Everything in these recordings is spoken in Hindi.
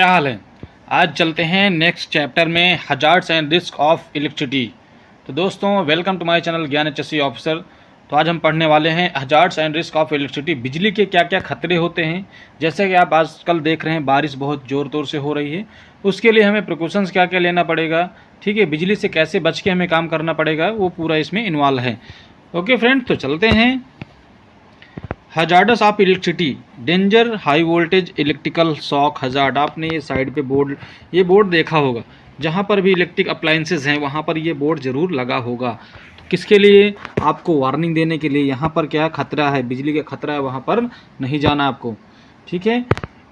क्या हाल है। आज चलते हैं नेक्स्ट चैप्टर में hazards and risk of electricity. तो दोस्तों वेलकम टू माय चैनल ज्ञान एचएससी ऑफिसर। तो आज हम पढ़ने वाले हैं hazards and risk of electricity. बिजली के क्या क्या खतरे होते हैं। जैसे कि आप आजकल देख रहे हैं बारिश बहुत ज़ोर तोर से हो रही है, उसके लिए हमें प्रिकॉशंस क्या क्या लेना पड़ेगा, ठीक है, बिजली से कैसे बच के हमें काम करना पड़ेगा, वो पूरा इसमें इन्वॉल्व है। ओके फ्रेंड, तो चलते हैं। Hazardous of electricity, danger high voltage electrical shock hazard. आपने ये साइड पे ये बोर्ड देखा होगा, जहाँ पर भी इलेक्ट्रिक अप्लायंसेज हैं वहाँ पर ये बोर्ड ज़रूर लगा होगा। तो किसके लिए? आपको वार्निंग देने के लिए, यहाँ पर क्या खतरा है, बिजली का खतरा है, वहाँ पर नहीं जाना आपको, ठीक है।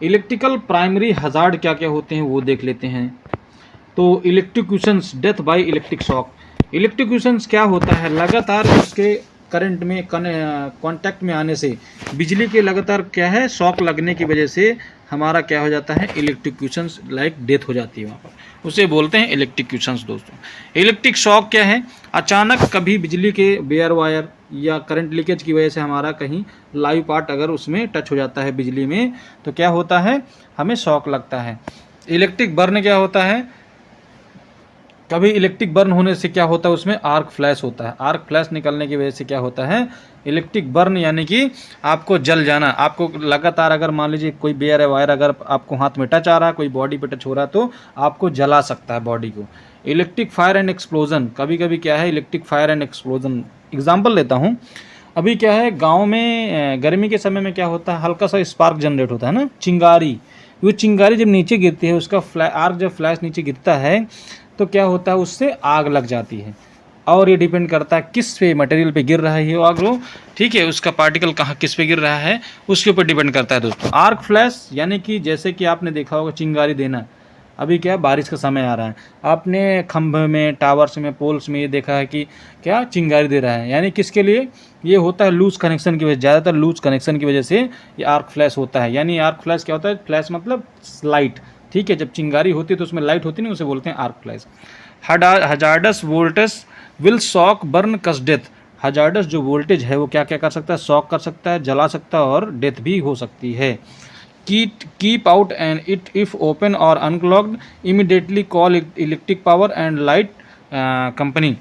इलेक्ट्रिकल प्राइमरी हजार्ड क्या क्या होते हैं वो देख लेते हैं। तो इलेक्ट्रिक्यूशंस, डेथ बाय इलेक्ट्रिक शॉक। इलेक्ट्रिक्यूशंस क्या होता है? लगातार उसके करंट में कांटेक्ट में आने से, बिजली के लगातार क्या है शॉक लगने की वजह से हमारा क्या हो जाता है, इलेक्ट्रिक्यूशंस लाइक डेथ हो जाती है वहाँ पर, उसे बोलते हैं इलेक्ट्रिक्यूशंस। दोस्तों इलेक्ट्रिक शॉक क्या है? अचानक कभी बिजली के बेयर वायर या करंट लीकेज की वजह से हमारा कहीं लाइव पार्ट अगर उसमें टच हो जाता है बिजली में, तो क्या होता है, हमें शॉक लगता है। इलेक्ट्रिक बर्न क्या होता है? कभी इलेक्ट्रिक बर्न होने से क्या होता है, उसमें आर्क फ्लैश होता है। आर्क फ्लैश निकलने की वजह से क्या होता है, इलेक्ट्रिक बर्न, यानी कि आपको जल जाना। आपको लगातार अगर मान लीजिए कोई बेयर है वायर अगर आपको हाथ में टच आ रहा है, कोई बॉडी पे टच हो रहा है, तो आपको जला सकता है बॉडी को। इलेक्ट्रिक फायर एंड एक्सप्लोजन, कभी कभी क्या है electric fire and explosion. Example लेता हूँ, अभी क्या है गाँव में गर्मी के समय में क्या होता है, हल्का सा स्पार्क जनरेट होता है ना, चिंगारी। वो चिंगारी जब नीचे गिरती है, उसका आर्क जब फ्लैश नीचे गिरता है तो क्या होता है, उससे आग लग जाती है। और ये डिपेंड करता है किस पे मटेरियल पे गिर रहा है ये आग, लो ठीक है, उसका पार्टिकल कहाँ किस पे गिर रहा है उसके ऊपर डिपेंड करता है। दोस्तों आर्क फ्लैश यानी कि जैसे कि आपने देखा होगा चिंगारी देना, अभी क्या बारिश का समय आ रहा है, आपने खंभे में, टावर्स में, पोल्स में ये देखा है कि क्या चिंगारी दे रहा है, यानी किसके लिए ये होता है, लूज कनेक्शन की वजह, ज़्यादातर लूज कनेक्शन की वजह से ये आर्क फ्लैश होता है। यानी आर्क फ्लैश क्या होता है, फ्लैश मतलब लाइट, ठीक है, जब चिंगारी होती है तो उसमें लाइट होती है ना, उसे बोलते हैं arc flash. Hazardous voltage will shock burn cause death. Hazardous जो वोल्टेज है वो क्या क्या कर सकता है, शॉक कर सकता है, जला सकता है और डेथ भी हो सकती है। Keep out and it if open और unclogged, immediately call electric power and light company.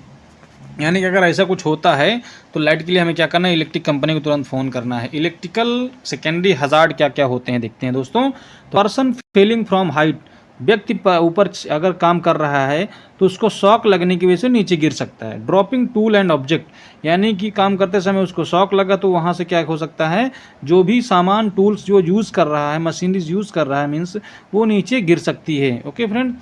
यानी कि अगर ऐसा कुछ होता है तो लाइट के लिए हमें क्या करना है, इलेक्ट्रिक कंपनी को तुरंत फ़ोन करना है। इलेक्ट्रिकल सेकेंडरी हजार्ड क्या क्या होते हैं देखते हैं दोस्तों। तो पर्सन फेलिंग फ्रॉम हाइट, व्यक्ति ऊपर अगर काम कर रहा है तो उसको शॉक लगने की वजह से नीचे गिर सकता है। ड्रॉपिंग टूल एंड ऑब्जेक्ट, यानी कि काम करते समय उसको शॉक लगा तो वहाँ से क्या हो सकता है, जो भी सामान टूल्स जो यूज़ कर रहा है, मशीनरीज यूज़ कर रहा है, मीन्स वो नीचे गिर सकती है। Okay friend,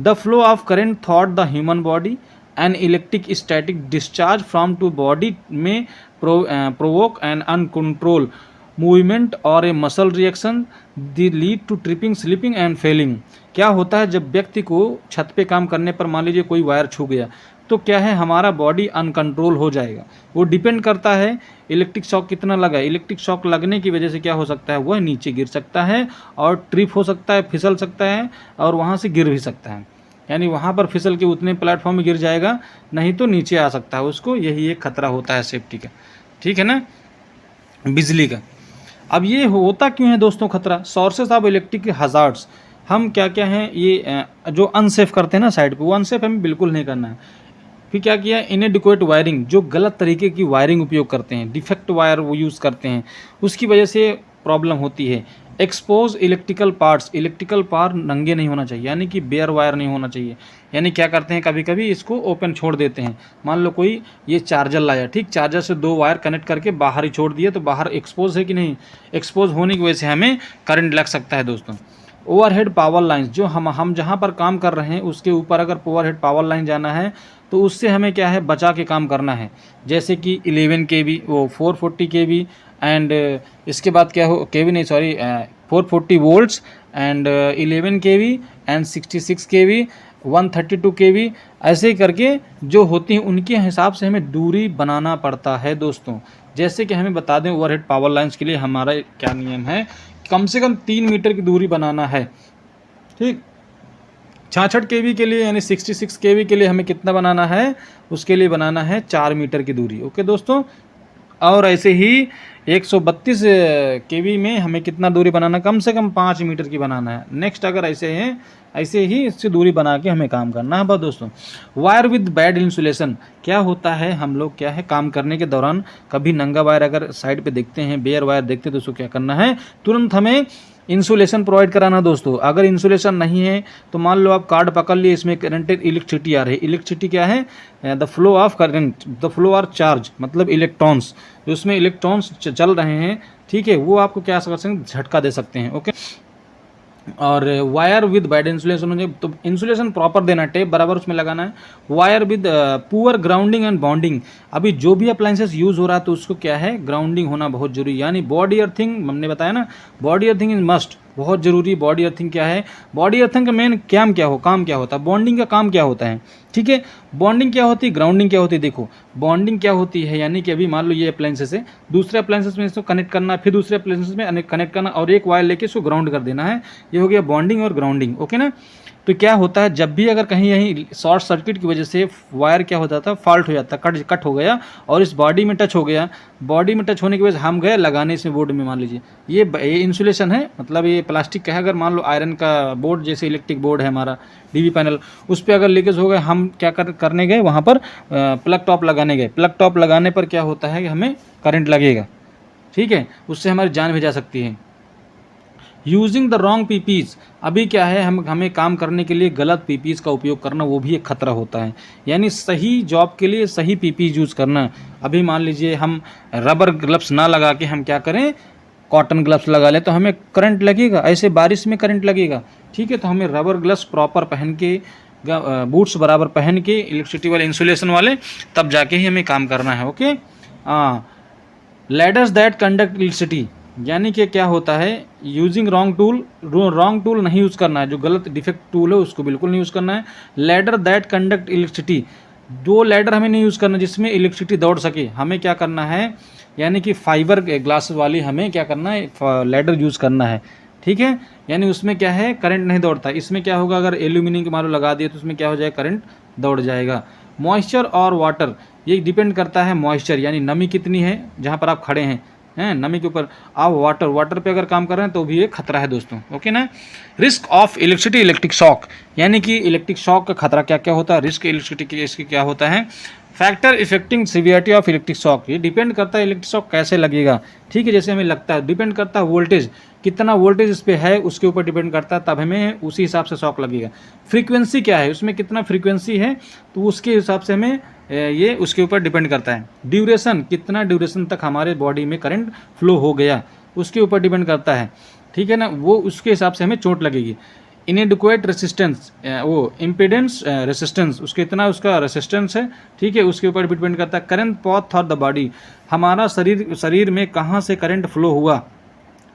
the flow of current thought the human body an electric static discharge from to body may provoke an uncontrol movement और a muscle reaction the lead to tripping, slipping and falling. क्या होता है, जब व्यक्ति को छत पे काम करने पर मान लीजिए कोई वायर छू गया तो क्या है, हमारा बॉडी अनकंट्रोल हो जाएगा। वो डिपेंड करता है इलेक्ट्रिक शॉक कितना लगा। इलेक्ट्रिक शॉक लगने की वजह से क्या हो सकता है, वह नीचे गिर सकता है और ट्रिप हो सकता है, फिसल सकता है और वहाँ से गिर भी सकता है। यानी वहाँ पर फिसल के उतने प्लेटफॉर्म में गिर जाएगा, नहीं तो नीचे आ सकता है उसको। यही एक खतरा होता है सेफ्टी का, ठीक है ना, बिजली का। अब ये होता क्यों है दोस्तों खतरा? सोर्सेस ऑफ इलेक्ट्रिक हजार्ड्स, हम क्या क्या हैं ये जो अनसेफ करते हैं ना साइड पे, वो अनसेफ हमें बिल्कुल नहीं करना है। फिर क्या किया, इनएडिक्वेट वायरिंग, जो गलत तरीके की वायरिंग उपयोग करते हैं, डिफेक्ट वायर वो यूज़ करते हैं, उसकी वजह से प्रॉब्लम होती है। Expose electrical parts, electrical part नंगे नहीं होना चाहिए, यानी कि बेयर वायर नहीं होना चाहिए। यानी क्या करते हैं, कभी कभी इसको ओपन छोड़ देते हैं। मान लो कोई ये चार्जर लाया, ठीक, चार्जर से दो वायर कनेक्ट करके बाहर ही छोड़ दिए, तो बाहर एक्सपोज है कि नहीं, एक्सपोज होने की वजह से हमें करंट लग सकता है दोस्तों। ओवरहेड पावर लाइन्स, जो हम जहाँ पर काम कर रहे हैं उसके ऊपर अगर ओवरहेड पावर लाइन जाना है तो उससे हमें क्या है, बचा के काम करना है। जैसे कि 11 kV, वो 440 kV एंड इसके बाद क्या हो, kV नहीं sorry 440 volts and 11 kV and 66 kV 132 kV, ऐसे करके जो होती हैं उनके हिसाब से हमें दूरी बनाना पड़ता है दोस्तों। जैसे कि हमें बता दें ओवरहेड पावर लाइन्स के लिए हमारा क्या नियम है, कम से कम 3 मीटर की दूरी बनाना है, ठीक। 66 kV के लिए यानी 66 kV के लिए हमें कितना बनाना है, उसके लिए बनाना है 4 मीटर की दूरी। ओके दोस्तों, और ऐसे ही 132 केवी में हमें कितना दूरी बनाना, कम से कम 5 मीटर की बनाना है। नेक्स्ट अगर ऐसे है, ऐसे ही इससे दूरी बना के हमें काम करना है। बस दोस्तों, वायर विद बैड इंसुलेशन क्या होता है, हम लोग क्या है काम करने के दौरान कभी नंगा वायर अगर साइड पे देखते हैं, बेयर वायर देखते हैं, तो उसको क्या करना है, तुरंत हमें इंसुलेशन प्रोवाइड कराना। दोस्तों अगर इंसुलेशन नहीं है तो मान लो आप कार्ड पकड़ लिए, इसमें करंटेड इलेक्ट्रिसिटी आ रही है। इलेक्ट्रिसिटी क्या है, the flow of current, the flow or charge, मतलब इलेक्ट्रॉन्स, जो उसमें इलेक्ट्रॉन्स चल रहे हैं, ठीक है, वो आपको क्या कर सकते हैं, झटका दे सकते हैं। ओके, और वायर विद बैड इंसुलेशन हो जाए तो इंसुलेशन प्रॉपर देना, टेप बराबर उसमें लगाना है। Wire with poor grounding and bonding, अभी जो भी अप्लाइंसेस यूज़ हो रहा है तो उसको क्या है, ग्राउंडिंग होना बहुत जरूरी, यानी बॉडी अर्थिंग हमने बताया ना, बॉडी अर्थिंग इज मस्ट, बहुत जरूरी। बॉडी अर्थिंग क्या है, बॉडी अर्थिंग का मेन काम क्या होता है, बॉन्डिंग का काम क्या होता है, ठीक है। बॉन्डिंग क्या होती है, ग्राउंडिंग क्या होती है। देखो बॉन्डिंग क्या होती है, यानी कि अभी मान लो ये अप्लाइंसेस है, दूसरे अप्लाइंसेस में इसको कनेक्ट करना, फिर दूसरे अप्लाइंसेस में कनेक्ट करना, और एक वायर लेके इसको ग्राउंड कर देना है। ये हो गया बॉन्डिंग और ग्राउंडिंग। ओके ना, तो क्या होता है, जब भी अगर कहीं यहीं शॉर्ट सर्किट की वजह से वायर क्या हो जाता है, फॉल्ट हो जाता है, कट हो गया और इस बॉडी में टच हो गया, बॉडी में टच होने की वजह से हम गए लगाने इसमें बोर्ड में, मान लीजिए ये इंसुलेशन है, मतलब ये प्लास्टिक का है। अगर मान लो आयरन का बोर्ड, जैसे इलेक्ट्रिक बोर्ड है हमारा डीवी पैनल, उस पर अगर लीकेज हो गए, हम क्या करने गए, वहाँ पर प्लग टॉप लगाने गए। प्लग टॉप लगाने पर क्या होता है कि हमें करंट लगेगा, ठीक है, उससे हमारी जान भी जा सकती है। यूजिंग द रॉन्ग पीपीज, अभी क्या है, हमें काम करने के लिए गलत पीपीज का उपयोग करना, वो भी एक खतरा होता है, यानी सही जॉब के लिए सही पीपीज यूज़ करना। अभी मान लीजिए हम रबर ग्लव्स ना लगा के हम क्या करें, कॉटन ग्लव्स लगा लें, तो हमें करंट लगेगा, ऐसे बारिश में करंट लगेगा, ठीक है। तो हमें रबर ग्लव्स प्रॉपर पहन के, बूट्स बराबर पहन के, इलेक्ट्रिसिटी वाले, इंसुलेशन वाले, तब जाके ही हमें काम करना है। Okay, ladders that conduct electricity, यानी कि क्या होता है, यूजिंग रॉन्ग टूल नहीं यूज़ करना है, जो गलत डिफेक्ट टूल है उसको बिल्कुल नहीं यूज़ करना है। लैडर दैट कंडक्ट इलेक्ट्रिसिटी, दो लैडर हमें नहीं यूज़ करना जिसमें इलेक्ट्रिसिटी दौड़ सके, हमें क्या करना है, यानी कि फाइबर ग्लास वाली हमें क्या करना है, लैडर यूज़ करना है, ठीक है। यानी उसमें क्या है, करंट नहीं दौड़ता। इसमें क्या होगा, अगर एल्यूमिनियम के मानो लगा दिए तो उसमें क्या हो जाएगा, करंट दौड़ जाएगा। मॉइस्चर और वाटर, ये डिपेंड करता है मॉइस्चर, यानी नमी कितनी है जहाँ पर आप खड़े हैं, नमी के ऊपर। आप वाटर पे अगर काम कर रहे हैं तो भी एक खतरा है दोस्तों। ओके ना। Risk of electricity, electric shock, यानी कि इलेक्ट्रिक शॉक का खतरा क्या क्या होता है, रिस्क इलेक्ट्रिसिटी की इसकी क्या होता है। Factor affecting severity of electric shock, ये डिपेंड करता है इलेक्ट्रिक शॉक कैसे लगेगा, ठीक है। जैसे हमें लगता है, डिपेंड करता है वोल्टेज, कितना वोल्टेज इस पर है उसके ऊपर डिपेंड करता है, तब हमें उसी हिसाब से शॉक लगेगा। फ्रीक्वेंसी क्या है, उसमें कितना फ्रीक्वेंसी है, तो उसके हिसाब से हमें ये उसके ऊपर डिपेंड करता है। ड्यूरेशन, कितना ड्यूरेशन तक हमारे बॉडी में करंट फ्लो हो गया, उसके ऊपर डिपेंड करता है, ठीक है ना, वो उसके हिसाब से हमें चोट लगेगी। इनएडिक्वेट रेसिस्टेंस, वो इम्पीडेंस रेसिस्टेंस, उसके इतना उसका रेसिस्टेंस है, ठीक है, उसके ऊपर डिपेंड करता है। Current path Thor the body, हमारा शरीर में कहाँ से करंट फ्लो हुआ,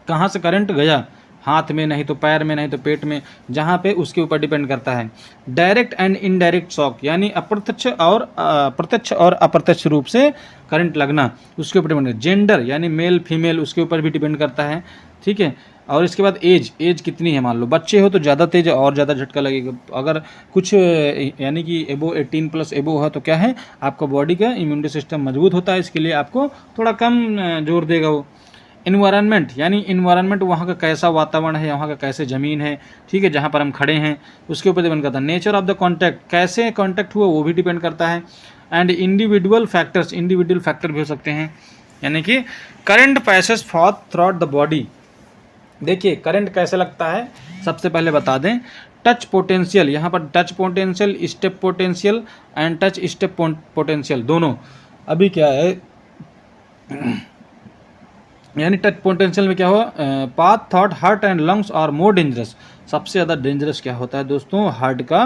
कहाँ से करंट गया, हाथ में नहीं तो पैर में नहीं तो पेट में, जहाँ पे, उसके ऊपर डिपेंड करता है। डायरेक्ट एंड इनडायरेक्ट शॉक, यानी प्रत्यक्ष और अप्रत्यक्ष रूप से करंट लगना, उसके ऊपर डिपेंड करता है। जेंडर, यानी मेल फीमेल, उसके ऊपर भी डिपेंड करता है, ठीक है। और इसके बाद एज कितनी है, मान लो बच्चे हो तो ज़्यादा तेज और ज़्यादा झटका लगेगा। अगर कुछ यानी कि 18+ एबो है तो क्या है, आपका बॉडी का इम्यूनिटी सिस्टम मजबूत होता है, इसके लिए आपको थोड़ा कम जोर देगा वो। इन्वायरमेंट, यानी इन्वायरमेंट, वहाँ का कैसा वातावरण है, वहाँ का कैसे ज़मीन है, ठीक है, जहाँ पर हम खड़े हैं, उसके ऊपर डिपेंड करता है। नेचर ऑफ द कॉन्टैक्ट, कैसे कॉन्टैक्ट हुआ वो भी डिपेंड करता है। And individual factors, individual factor भी हो सकते हैं, यानी कि current passes for through the body. देखिए करंट कैसे लगता है, सबसे पहले बता दें। टच पोटेंशियल, यहाँ पर touch potential, step potential and touch step potential दोनों। अभी क्या है, यानी टच पोटेंशियल में क्या हुआ, path thought heart and lungs are more dangerous. सबसे ज़्यादा डेंजरस क्या होता है दोस्तों, हार्ट का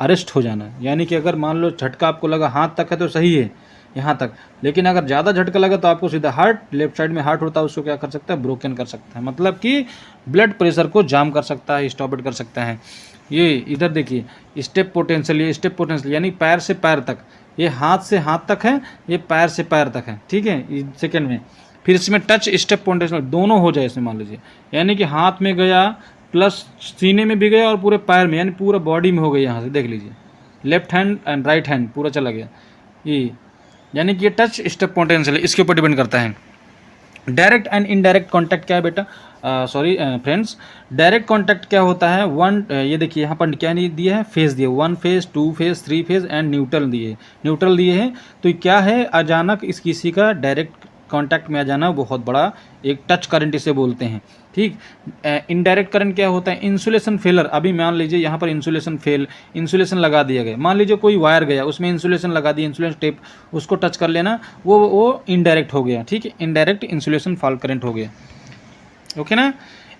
अरेस्ट हो जाना। यानी कि अगर मान लो झटका आपको लगा, हाथ तक है तो सही है यहाँ तक, लेकिन अगर ज़्यादा झटका लगा तो आपको सीधा हार्ट, लेफ्ट साइड में हार्ट होता है, उसको क्या कर सकता है, ब्रोकन कर सकता है, मतलब कि ब्लड प्रेशर को जाम कर सकता है, स्टॉप इट कर सकता है। ये इधर देखिए स्टेप पोटेंशियल, ये स्टेप पोटेंशियल यानी पैर से पैर तक, ये हाथ से हाथ तक है, ये पैर से पैर तक है, ठीक है, सेकेंड में। फिर इसमें टच स्टेप पोटेंशियल दोनों हो जाए इसमें, मान लीजिए, यानी कि हाथ में गया प्लस सीने में भी गया और पूरे पैर में, यानी पूरा बॉडी में हो गया। यहाँ से देख लीजिए, left hand and right hand पूरा चला गया, ये यानी कि ये टच स्टेप पोटेंशियल है, इसके ऊपर डिपेंड करता है। डायरेक्ट एंड इनडायरेक्ट कॉन्टैक्ट क्या है बेटा, सॉरी फ्रेंड्स, डायरेक्ट कॉन्टैक्ट क्या होता है, वन ये देखिए यहाँ पर क्या नहीं दिया है, फेज दिए, 1 phase 2 phase 3 phase and neutral दिए हैं। तो क्या है, अचानक इस किसी का डायरेक्ट कांटेक्ट में आ जाना बहुत बड़ा एक टच करंट इसे बोलते हैं। ठीक, इनडायरेक्ट करंट क्या होता है, इंसुलेशन फेलर। अभी मान लीजिए यहाँ पर इंसुलेशन लगा दिया गया, मान लीजिए कोई वायर गया उसमें इंसुलेशन लगा दिया, इंसुलेशन टेप, उसको टच कर लेना, वो इनडायरेक्ट हो गया। ठीक है, इनडायरेक्ट इंसुलेशन फॉल्ट करंट हो गया। ओके ना।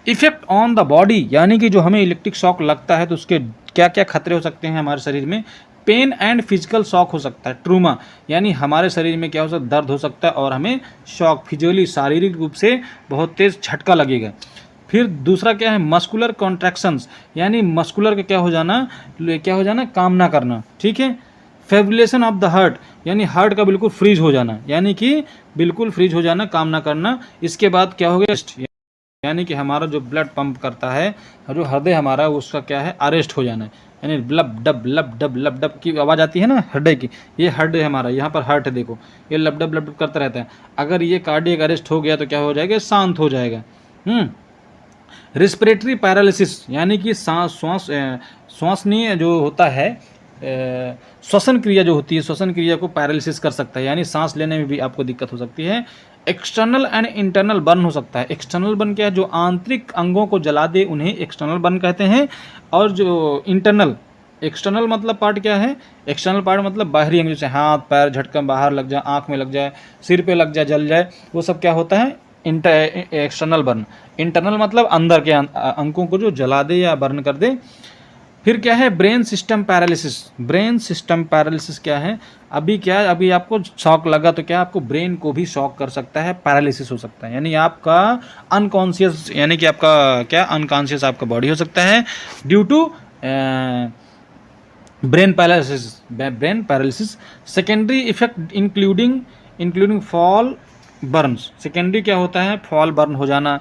इफेक्ट ऑन द बॉडी, यानी कि जो हमें इलेक्ट्रिक शॉक लगता है तो उसके क्या क्या खतरे हो सकते हैं हमारे शरीर में। पेन एंड फिजिकल शॉक हो सकता है, ट्रूमा, यानी हमारे शरीर में क्या हो सकता है, दर्द हो सकता है और हमें शॉक, फिजिकली शारीरिक रूप से बहुत तेज झटका लगेगा। फिर दूसरा क्या है, मस्कुलर कॉन्ट्रैक्शंस, यानी मस्कुलर का क्या हो जाना, काम ना करना। ठीक है, फेब्रिलेशन ऑफ द हार्ट, यानी हार्ट का बिल्कुल फ्रीज हो जाना, यानी कि बिल्कुल फ्रीज हो जाना, काम ना करना। इसके बाद क्या हो गया, यानी कि हमारा जो ब्लड पंप करता है, जो हृदय हमारा, उसका क्या है, अरेस्ट हो जाना है, यानी लब डब की आवाज़ आती है ना हृदय की, ये हृदय हमारा, यहाँ पर हार्ट है देखो, ये लब डब करता रहता है। अगर ये कार्डियक अरेस्ट हो गया तो क्या हो जाएगा, शांत हो जाएगा। रिस्पिरेटरी पैरालिसिस, यानी कि श्वासनीय जो होता है, श्वसन क्रिया जो होती है, श्वसन क्रिया को पैरालिसिस कर सकता है, यानी सांस लेने में भी आपको दिक्कत हो सकती है। एक्सटर्नल एंड इंटरनल बर्न हो सकता है। एक्सटर्नल बर्न क्या है, जो आंतरिक अंगों को जला दे उन्हें एक्सटर्नल बर्न कहते हैं। और जो एक्सटर्नल मतलब पार्ट क्या है, एक्सटर्नल पार्ट मतलब बाहरी अंग, जैसे हाथ पैर झटका बाहर लग जाए, आँख में लग जाए, सिर पे लग जाए, जल जाए, वो सब क्या होता है, एक्सटर्नल बर्न। इंटरनल मतलब अंदर के अंगों को जो जला दे या बर्न कर दे। फिर क्या है, ब्रेन सिस्टम पैरालिसिस क्या है, अभी आपको शॉक लगा तो क्या आपको ब्रेन को भी शॉक कर सकता है, पैरालिसिस हो सकता है, यानी आपका अनकॉन्शियस, यानी कि आपका क्या अनकॉन्शियस आपका बॉडी हो सकता है due to brain paralysis. Secondary effect including fall burns, secondary क्या होता है, फॉल बर्न हो जाना।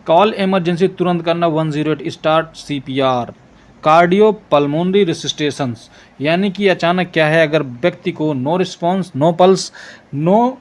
कॉल इमरजेंसी तुरंत करना 108, start CPR। Cardio pulmonary resuscitations, यानी कि अचानक क्या है, अगर व्यक्ति को no response, no pulse, no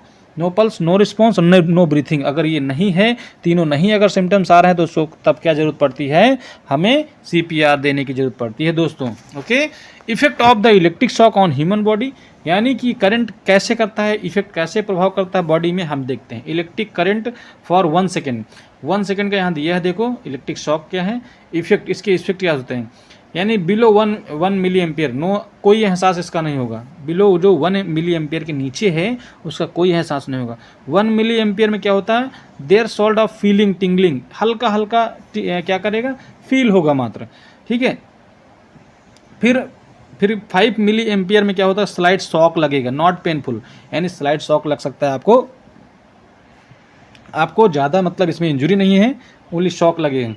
response, no breathing, अगर ये नहीं है, तीनों नहीं अगर सिम्टम्स आ रहे हैं तो उसको तब क्या जरूरत पड़ती है, हमें CPR देने की जरूरत पड़ती है दोस्तों। Okay, effect of the electric shock on human body, यानी कि करंट कैसे करता है, इफेक्ट कैसे प्रभाव करता है बॉडी में, हम देखते हैं। Electric current for 1 second, 1 second का यहाँ दिया है, देखो इलेक्ट्रिक शॉक क्या है, इफेक्ट, इसके इफेक्ट क्या होते हैं, यानी बिलो 1 मिली एम्पियर, नो कोई एहसास इसका नहीं होगा। बिलो जो 1 मिली एम्पियर के नीचे है उसका कोई एहसास नहीं होगा। 1 मिली एम्पियर में क्या होता है, there sort of feeling tingling, हल्का हल्का क्या करेगा, फील होगा मात्र। ठीक है, फिर 5 मिली एम्पियर में क्या होता है, स्लाइड शॉक लगेगा, नॉट पेनफुल, यानी स्लाइड शॉक लग सकता है आपको ज़्यादा मतलब इसमें इंजरी नहीं है, ओनली शॉक लगेगा।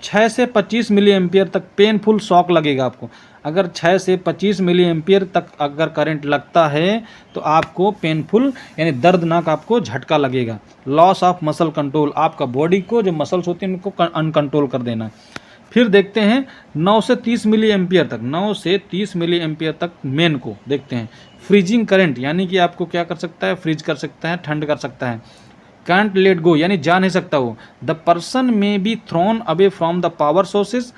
6 से 25 मिली एम्पियर तक पेनफुल शॉक लगेगा आपको। अगर 6 से 25 मिली एम्पियर तक अगर करंट लगता है तो आपको पेनफुल यानी दर्दनाक आपको झटका लगेगा। लॉस ऑफ मसल कंट्रोल, आपका बॉडी को जो मसल्स होते हैं उनको अनकंट्रोल कर देना। फिर देखते हैं 9 से 30 मिली एम्पियर तक, 9 से 30 मिली एम्पियर तक मेन को देखते हैं। फ्रीजिंग करंट, यानी कि आपको क्या कर सकता है, फ्रीज कर सकता है, ठंड कर सकता है। कैंट लेट गो, यानी जा नहीं सकता वो। The person may be thrown away from the power sources,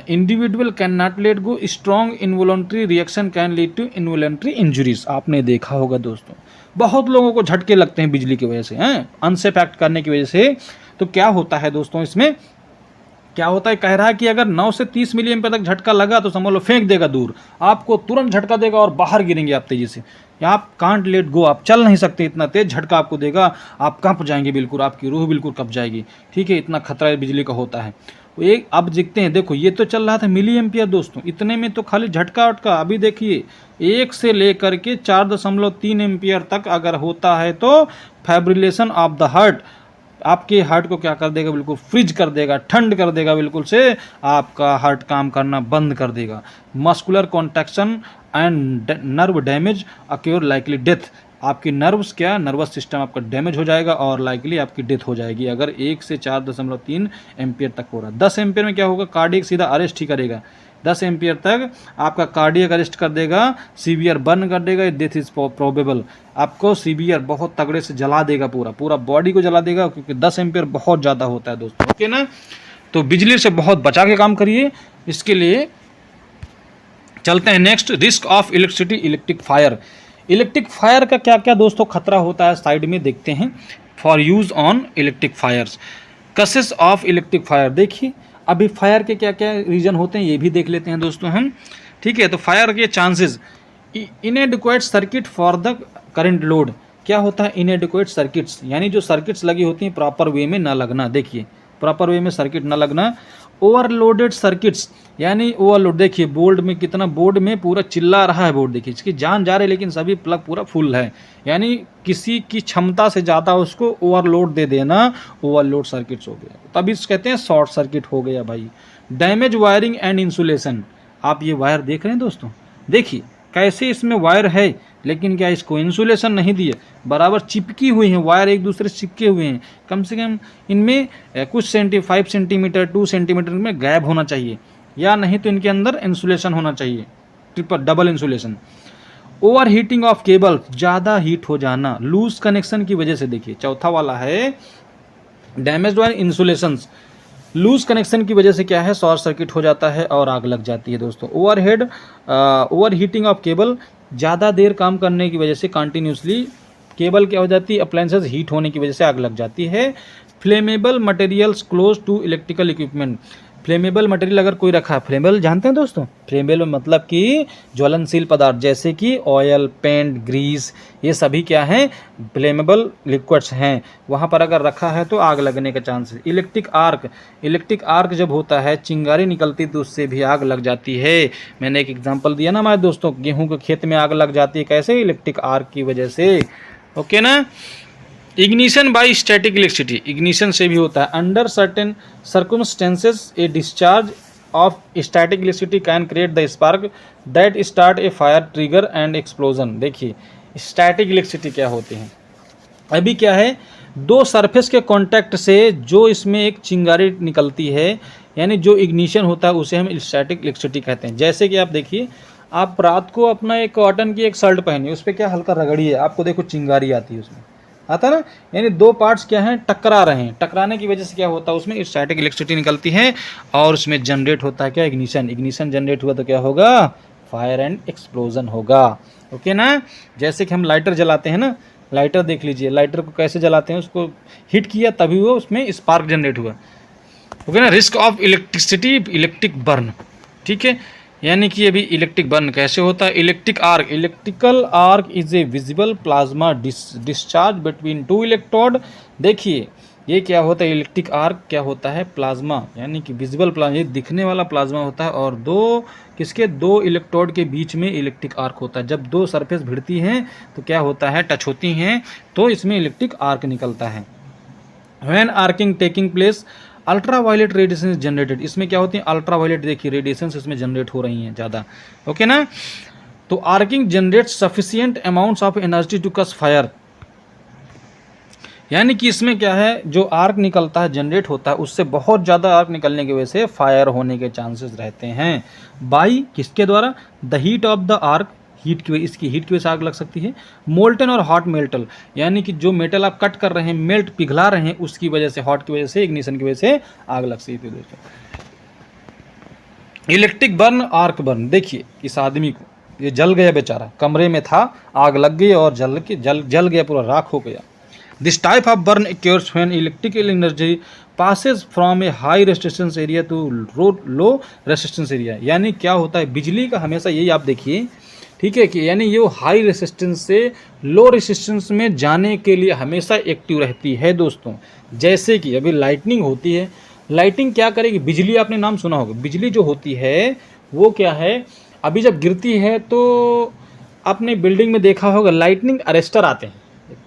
individual can not let go, strong involuntary reaction can lead to involuntary injuries. आपने देखा होगा दोस्तों, बहुत लोगों को झटके लगते हैं बिजली की वजह से, अनसेफ एक्ट करने की वजह से। तो क्या होता है दोस्तों, इसमें क्या होता है, कह रहा है कि अगर 9 से 30 मिली एम्पियर तक झटका लगा तो समझ लो फेंक देगा दूर, आपको तुरंत झटका देगा और बाहर गिरेंगे आप तेजी से। आप कांट लेट गो, आप चल नहीं सकते, इतना तेज झटका आपको देगा, आप कंप जाएंगे बिल्कुल, आपकी रूह बिल्कुल कंप जाएगी। ठीक है, इतना खतरा बिजली का होता है। एक अब देखते हैं, देखो ये तो चल रहा था मिली एम्पियर दोस्तों, इतने में तो खाली झटका वटका। अभी देखिए 1 से लेकर के 4.3 एम्पियर तक अगर होता है तो फाइब्रिलेशन ऑफ द हार्ट, आपके हार्ट को क्या कर देगा, बिल्कुल फ्रीज कर देगा, ठंड कर देगा बिल्कुल से, आपका हार्ट काम करना बंद कर देगा। Muscular contraction and nerve damage acquire likely death, आपकी नर्वस सिस्टम आपका डैमेज हो जाएगा और लाइकली आपकी डेथ हो जाएगी अगर 1 से 4.3 एम्पियर तक हो रहा है। 10 एम्पियर में क्या होगा, कार्डियक सीधा अरेस्ट ही करेगा। 10 एम्पियर तक आपका कार्डियक अरेस्ट कर देगा, सीवियर बर्न कर देगा, डेथ इज प्रोबेबल। आपको सीवियर बहुत तगड़े से जला देगा, पूरा बॉडी को जला देगा, क्योंकि 10 एम्पियर बहुत ज़्यादा होता है दोस्तों। ओके ना, तो बिजली से बहुत बचा के काम करिए। इसके लिए चलते हैं next, risk of electricity, electric fire. Electric fire का क्या क्या दोस्तों खतरा होता है, साइड में देखते हैं। For use on electric fires, causes of electric fire. देखिए अभी फायर के क्या क्या रीजन होते हैं ये भी देख लेते हैं दोस्तों हम। ठीक है, तो फायर के chances, इनएडिक्वेट circuit for the current load. क्या होता है इनएडिक्वेट सर्किट्स, यानी जो सर्किट्स लगी होती हैं प्रॉपर वे में ना लगना। देखिए प्रॉपर वे में सर्किट ना लगना। ओवरलोडेड सर्किट्स, यानी ओवरलोड, देखिए बोर्ड में कितना, बोर्ड में पूरा चिल्ला रहा है बोर्ड, देखिए इसकी जान जा रही है लेकिन सभी प्लग पूरा फुल है, यानी किसी की क्षमता से ज़्यादा उसको ओवरलोड दे देना, ओवरलोड सर्किट्स हो गया, तभी इसको कहते हैं शॉर्ट सर्किट हो गया भाई। डैमेज वायरिंग एंड इंसुलेशन, आप ये वायर देख रहे हैं दोस्तों, देखिए कैसे इसमें वायर है लेकिन क्या इसको इंसुलेशन नहीं दिए, बराबर चिपकी हुई हैं वायर, एक दूसरे से चिपके हुए हैं। कम से कम इनमें कुछ 5 सेंटीमीटर 2 सेंटीमीटर में गैप होना चाहिए, या नहीं तो इनके अंदर इंसुलेशन होना चाहिए, double insulation. Over heating of cable, ज़्यादा हीट हो जाना, लूज कनेक्शन की वजह से। देखिए चौथा वाला है damage wire insulations, loose connection की वजह से क्या है, शॉर्ट सर्किट हो जाता है और आग लग जाती है दोस्तों। ओवर हीटिंग ऑफ केबल, ज़्यादा देर काम करने की वजह से कंटिन्यूसली केबल क्या हो जाती है, अप्लायंसेस हीट होने की वजह से आग लग जाती है। Flammable materials close to electrical equipment, flammable material अगर कोई रखा है, फ्लेमेबल जानते हैं दोस्तों, फ्लेमेबल मतलब कि ज्वलनशील पदार्थ, जैसे कि ऑयल, पेंट, ग्रीस, ये सभी क्या हैं, फ्लेमेबल लिक्विड्स हैं, वहाँ पर अगर रखा है तो आग लगने का चांस है। इलेक्ट्रिक आर्क, इलेक्ट्रिक आर्क जब होता है, चिंगारी निकलती तो उससे भी आग लग जाती है। मैंने एक एग्जांपल दिया ना हमारे दोस्तों, गेहूं के खेत में आग लग जाती है, कैसे, इलेक्ट्रिक आर्क की वजह से। ओके ना। Ignition by static electricity, ignition से भी होता है। Under certain circumstances a discharge of static electricity can create the spark that start a fire, trigger and explosion. देखिए स्टैटिक इलेक्ट्रिसिटी क्या होती है, अभी क्या है, दो सरफेस के कांटेक्ट से जो इसमें एक चिंगारी निकलती है, यानी जो इग्निशन होता है उसे हम स्टैटिक इलेक्ट्रिसिटी कहते हैं। जैसे कि आप देखिए, आप रात को अपना एक कॉटन की एक शर्ट पहनी, उस पर क्या हल्का रगड़ी है, आपको देखो चिंगारी आती है, उसमें आता है ना, यानी दो पार्ट्स क्या हैं, टकरा रहे हैं, टकराने की वजह से क्या होता है, उसमें स्टैटिक इलेक्ट्रिसिटी निकलती है और उसमें जनरेट होता है क्या, इग्निशन। इग्निशन जनरेट हुआ तो क्या होगा, फायर एंड एक्सप्लोजन होगा। ओके ना। जैसे कि हम लाइटर जलाते हैं ना, लाइटर देख लीजिए, लाइटर को कैसे जलाते हैं, उसको हिट किया तभी वो उसमें स्पार्क जनरेट हुआ। ओके ना। Risk of electricity, electric burn, ठीक है, यानी कि अभी इलेक्ट्रिक बर्न कैसे होता है। Electric arc, electrical arc is a visible plasma discharge between two electrode. देखिए ये क्या होता है, इलेक्ट्रिक आर्क क्या होता है, प्लाज्मा, यानी कि विजिबल प्लाज्मा, ये दिखने वाला प्लाज्मा होता है, और दो इलेक्ट्रोड के बीच में इलेक्ट्रिक आर्क होता है। जब दो सरफेस भिड़ती हैं तो क्या होता है, टच होती हैं, तो इसमें इलेक्ट्रिक आर्क निकलता है। When arcing taking place, ultra violet radiation is generated, इसमें क्या होती है, अल्ट्रा वायलेट, देखिए रेडिएशन इसमें जनरेट हो रही हैं ज़्यादा। ओके ना। तो arcing generate sufficient amounts of energy to cause fire, यानी कि इसमें क्या है, जो आर्क निकलता है, जनरेट होता है, उससे बहुत ज़्यादा आर्क निकलने की वजह से फायर होने के चांसेस रहते हैं। बाई किसके द्वारा, the heat of the arc, heat की वजह, इसकी हीट की वजह से आग लग सकती है। मोल्टन और हॉट मेटल, यानी कि जो मेटल आप कट कर रहे हैं, मेल्ट पिघला रहे हैं, उसकी वजह से, हॉट की वजह से, इग्निशन की वजह से आग लग सकती है दोस्तों। इलेक्ट्रिक बर्न, आर्क बर्न, देखिए इस आदमी को, ये जल गया बेचारा, कमरे में था, आग लग गई और जल गया, पूरा राख हो गया। This type of burn occurs when electrical energy passes from a high resistance area to low resistance area, यानी क्या होता है, बिजली का हमेशा यही आप देखिए, ठीक है, कि यानी ये हाई रेसिस्टेंस से लो रेसिस्टेंस में जाने के लिए हमेशा एक्टिव रहती है दोस्तों। जैसे कि अभी लाइटनिंग होती है, लाइटिंग क्या करेगी, बिजली आपने नाम सुना होगा, बिजली जो होती है वो क्या है, अभी जब गिरती है तो आपने बिल्डिंग में देखा होगा, लाइटनिंग अरेस्टर आते हैं,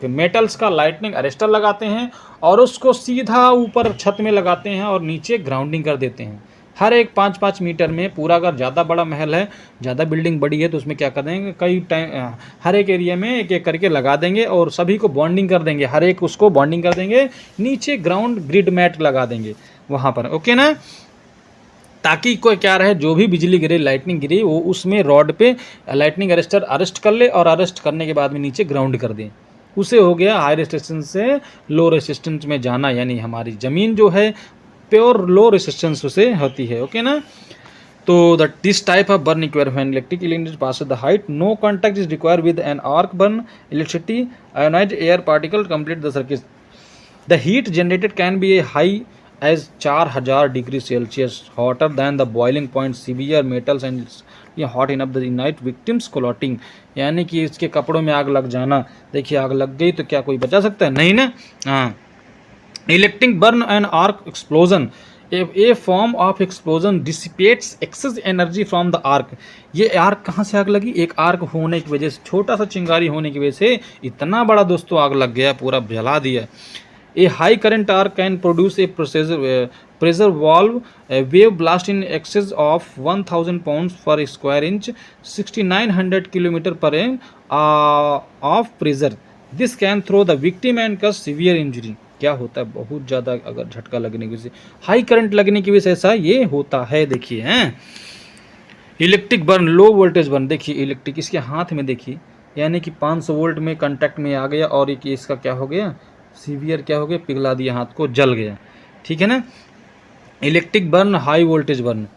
मेटल्स का लाइटनिंग अरेस्टर लगाते हैं और उसको सीधा ऊपर छत में लगाते हैं और नीचे ग्राउंडिंग कर देते हैं, हर एक 5-5 मीटर में पूरा, अगर ज़्यादा बड़ा महल है, ज़्यादा बिल्डिंग बड़ी है तो उसमें क्या कर देंगे, कई टाइम हर एक एरिया में एक एक करके लगा देंगे और सभी को बॉन्डिंग कर देंगे, हर एक उसको बॉन्डिंग कर देंगे, नीचे ग्राउंड ग्रिड मैट लगा देंगे वहाँ पर, ओके ना, ताकि कोई क्या रहे, जो भी बिजली गिरे, लाइटनिंग गिरी, वो उसमें रॉड पे लाइटनिंग अरेस्टर अरेस्ट कर ले और अरेस्ट करने के बाद में नीचे ग्राउंड कर दें। उसे हो गया हाई रेजिस्टेंस से लो रेजिस्टेंस में जाना, यानी हमारी ज़मीन जो है प्योर लो रेजिस्टेंस उसे होती है, ओके ना। तो this type of burn require when electric electricity passes the height, no contact is required with an arc burn electricity, ionized air particle complete the circuit. The heat generated can be high as 4000 degree Celsius, hotter than the boiling point, severe metals and ये hot enough the night victims clotting, यानी कि इसके कपड़ों में आग लग जाना। देखिए आग लग गई तो क्या कोई बचा सकता है, नहीं ना। हाँ, electric burn and arc explosion, a form of explosion dissipates excess energy from the arc. ये आर्क कहाँ से आग लगी, एक आर्क होने की वजह से, छोटा सा चिंगारी होने की वजह से इतना बड़ा दोस्तों आग लग गया, पूरा जला दिया। A high current arc can produce a pressure valve wave blast in excess of 1000 pound per square inch, 6900 kilometre per of pressure. This can throw the victim and cause severe injury. क्या होता है, बहुत ज़्यादा अगर झटका लगने की वजह से, हाई करंट लगने की वजह से ऐसा ये होता है। देखिए हैं, electric burn, low voltage burn, देखिए इलेक्ट्रिक इसके हाथ में देखिए, यानी कि 500 वोल्ट में कांटेक्ट में आ गया और एक इसका क्या हो गया, सीवियर क्या हो गया, पिघला दिया, हाथ को जल गया, ठीक है ना। Electric burn, high voltage burn,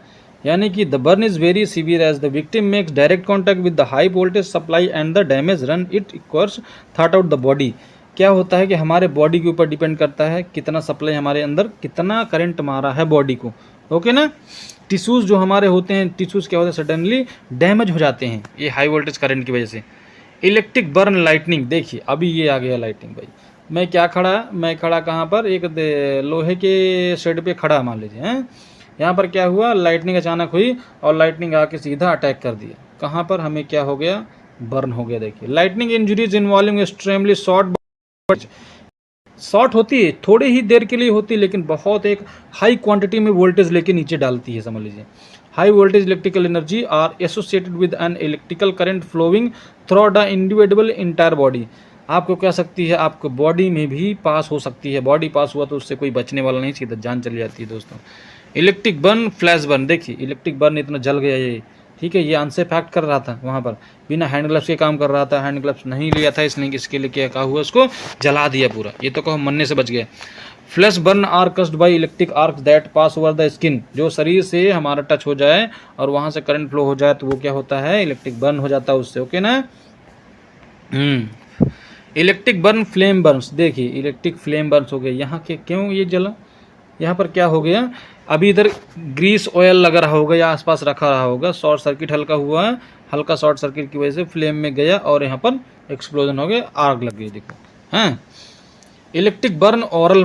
यानी कि the burn is very severe as the victim makes direct contact with the high voltage supply and the damage run it occurs थॉट आउट द बॉडी। क्या होता है कि हमारे बॉडी के ऊपर डिपेंड करता है कितना सप्लाई, हमारे अंदर कितना करंट मारा है बॉडी को, ओके ना। टिश्यूज़ जो हमारे होते हैं, टिश्यूज़ क्या होते हैं, सडनली डैमेज हो जाते हैं ये हाई वोल्टेज करंट की वजह से। इलेक्ट्रिक बर्न लाइटनिंग, देखिए अभी ये आ गया लाइटनिंग। भाई मैं खड़ा कहाँ पर, एक लोहे के शेड पे खड़ा मान लीजिए हैं, यहाँ पर क्या हुआ, लाइटनिंग अचानक हुई और लाइटनिंग आके सीधा अटैक कर दिया, कहाँ पर, हमें क्या हो गया, बर्न हो गया। देखिए lightning injuries involving extremely short होती है, थोड़ी ही देर के लिए होती है, लेकिन बहुत एक हाई क्वांटिटी में वोल्टेज लेके नीचे डालती है, समझ लीजिए। High voltage electrical energy are associated with an electrical current flowing through the individual entire body. आपको क्या सकती है, आपको बॉडी में भी पास हो सकती है, बॉडी पास हुआ तो उससे कोई बचने वाला नहीं, सीधा जान चली जाती है दोस्तों। इलेक्ट्रिक बर्न, फ्लैश बर्न, देखिए इलेक्ट्रिक बर्न इतना जल गया ये, ठीक है, ये अनसेफ एक्ट कर रहा था वहाँ पर, बिना हैंड ग्लव्स के काम कर रहा था, हैंड ग्लव्स नहीं लिया था, इसलिए इसके लिए क्या कहा हुआ, उसको जला दिया पूरा, ये तो कहो मरने से बच गया। Flash burn are caused by electric arc that pass over the skin, जो शरीर से हमारा टच हो जाए और वहाँ से करंट फ्लो हो जाए तो वो क्या होता है, इलेक्ट्रिक बर्न हो जाता है उससे, ओके ना। इलेक्ट्रिक बर्न, फ्लेम बर्न्स, देखिए इलेक्ट्रिक फ्लेम बर्न्स हो गए, यहाँ के क्यों ये जला, यहाँ पर क्या हो गया, अभी इधर ग्रीस ऑयल लग रहा होगा या आसपास रखा रहा होगा, शॉर्ट सर्किट हल्का हुआ है, हल्का शॉर्ट सर्किट की वजह से फ्लेम में गया और यहाँ पर एक्सप्लोजन हो गया, आग लग गई, देखो हैं। इलेक्ट्रिक बर्न, ऑरल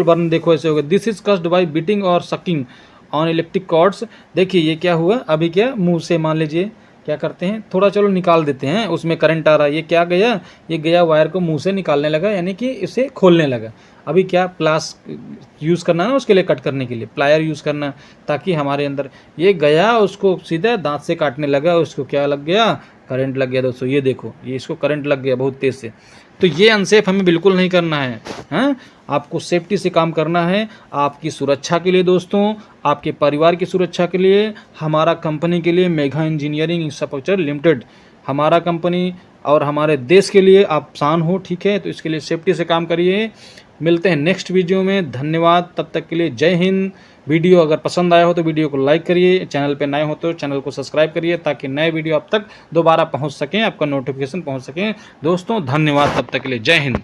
बर्न देखो ऐसे हो गया, this is caused bye beating और सकिंग ऑन इलेक्ट्रिक कॉर्ड्स। देखिए ये क्या हुआ, अभी क्या मुंह से मान लीजिए क्या करते हैं, थोड़ा चलो निकाल देते हैं, उसमें करंट आ रहा है, ये क्या गया, ये गया वायर को मुंह से निकालने लगा, यानी कि इसे खोलने लगा। अभी क्या प्लास यूज़ करना है ना, उसके लिए कट करने के लिए प्लायर यूज़ करना, ताकि हमारे अंदर ये गया, उसको सीधा दांत से काटने लगा, उसको क्या लग गया, करंट लग गया दोस्तों। ये देखो, ये इसको करंट लग गया बहुत तेज़ से। तो ये अनसेफ हमें बिल्कुल नहीं करना है, हाँ, आपको सेफ्टी से काम करना है, आपकी सुरक्षा के लिए दोस्तों, आपके परिवार की सुरक्षा के लिए, हमारा कंपनी के लिए, मेघा इंजीनियरिंग इंफ्रास्ट्रक्चर लिमिटेड हमारा कंपनी और हमारे देश के लिए आप शान हो, ठीक है। तो इसके लिए सेफ्टी से काम करिए। मिलते हैं नेक्स्ट वीडियो में, धन्यवाद, तब तक के लिए जय हिंद। वीडियो अगर पसंद आया हो तो वीडियो को लाइक करिए, चैनल पे नए हो तो चैनल को सब्सक्राइब करिए, ताकि नए वीडियो आप तक दोबारा पहुंच सकें, आपका नोटिफिकेशन पहुंच सकें। दोस्तों धन्यवाद, तब तक के लिए जय हिंद।